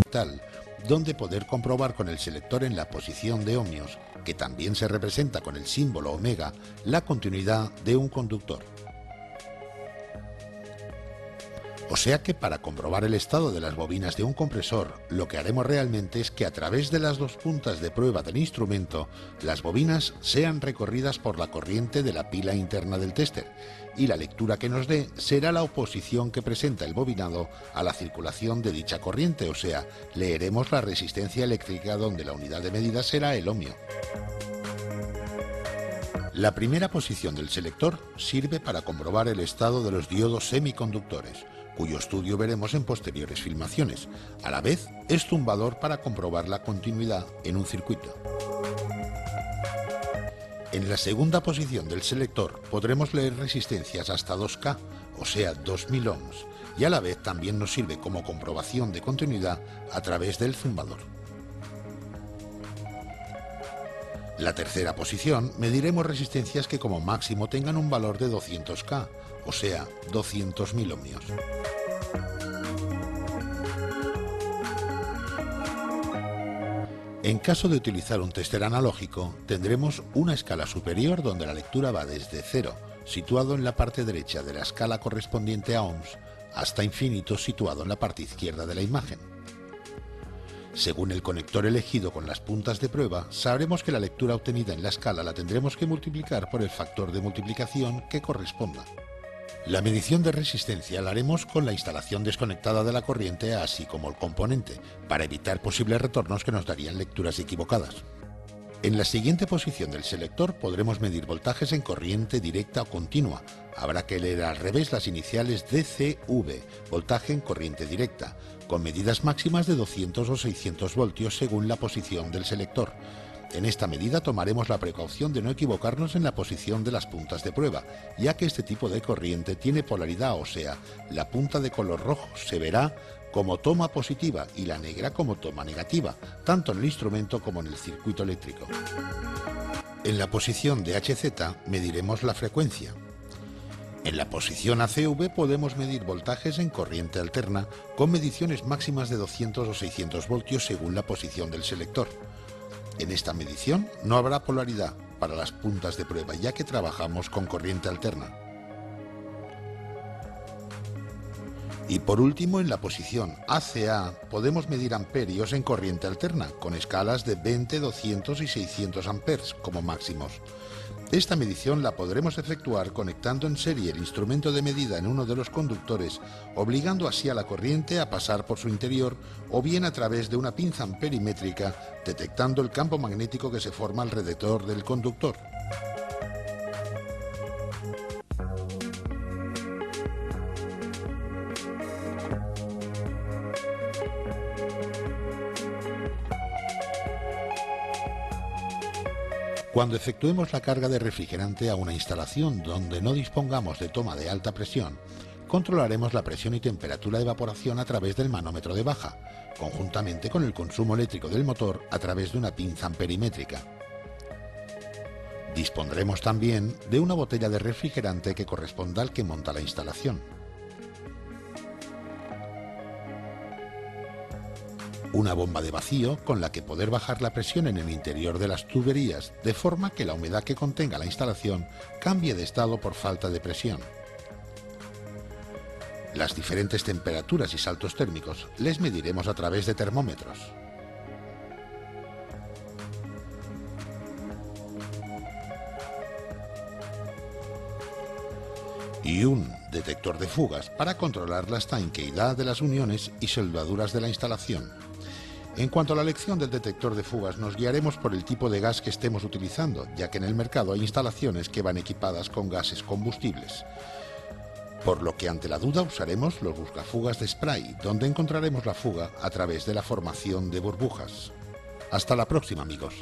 tal, donde poder comprobar con el selector en la posición de ohmios, que también se representa con el símbolo omega, la continuidad de un conductor. O sea que para comprobar el estado de las bobinas de un compresor, lo que haremos realmente es que a través de las dos puntas de prueba del instrumento, las bobinas sean recorridas por la corriente de la pila interna del tester, y la lectura que nos dé será la oposición que presenta el bobinado a la circulación de dicha corriente, o sea, leeremos la resistencia eléctrica donde la unidad de medida será el ohmio. La primera posición del selector sirve para comprobar el estado de los diodos semiconductores, cuyo estudio veremos en posteriores filmaciones. A la vez, es zumbador para comprobar la continuidad en un circuito. En la segunda posición del selector podremos leer resistencias hasta 2K, o sea 2000 ohms, y a la vez también nos sirve como comprobación de continuidad a través del zumbador. La tercera posición mediremos resistencias que como máximo tengan un valor de 200K, o sea 200.000 ohmios. En caso de utilizar un tester analógico, tendremos una escala superior donde la lectura va desde 0, situado en la parte derecha de la escala correspondiente a ohms, hasta infinito, situado en la parte izquierda de la imagen. Según el conector elegido con las puntas de prueba, sabremos que la lectura obtenida en la escala la tendremos que multiplicar por el factor de multiplicación que corresponda. La medición de resistencia la haremos con la instalación desconectada de la corriente, así como el componente, para evitar posibles retornos que nos darían lecturas equivocadas. En la siguiente posición del selector podremos medir voltajes en corriente directa o continua. Habrá que leer al revés las iniciales DCV, voltaje en corriente directa, con medidas máximas de 200 o 600 voltios según la posición del selector. En esta medida tomaremos la precaución de no equivocarnos en la posición de las puntas de prueba, ya que este tipo de corriente tiene polaridad, o sea, la punta de color rojo se verá como toma positiva y la negra como toma negativa, tanto en el instrumento como en el circuito eléctrico. En la posición de HZ mediremos la frecuencia. En la posición ACV podemos medir voltajes en corriente alterna con mediciones máximas de 200 o 600 voltios según la posición del selector. En esta medición no habrá polaridad para las puntas de prueba, ya que trabajamos con corriente alterna. Y por último, en la posición ACA podemos medir amperios en corriente alterna, con escalas de 20, 200 y 600 amperes como máximos. Esta medición la podremos efectuar conectando en serie el instrumento de medida en uno de los conductores, obligando así a la corriente a pasar por su interior, o bien a través de una pinza amperimétrica, detectando el campo magnético que se forma alrededor del conductor. Cuando efectuemos la carga de refrigerante a una instalación donde no dispongamos de toma de alta presión, controlaremos la presión y temperatura de evaporación a través del manómetro de baja, conjuntamente con el consumo eléctrico del motor a través de una pinza amperimétrica. Dispondremos también de una botella de refrigerante que corresponda al que monta la instalación. Una bomba de vacío con la que poder bajar la presión en el interior de las tuberías, de forma que la humedad que contenga la instalación cambie de estado por falta de presión. Las diferentes temperaturas y saltos térmicos les mediremos a través de termómetros. Y un detector de fugas para controlar la estanqueidad de las uniones y soldaduras de la instalación. En cuanto a la elección del detector de fugas, nos guiaremos por el tipo de gas que estemos utilizando, ya que en el mercado hay instalaciones que van equipadas con gases combustibles. Por lo que ante la duda usaremos los buscafugas de spray, donde encontraremos la fuga a través de la formación de burbujas. Hasta la próxima, amigos.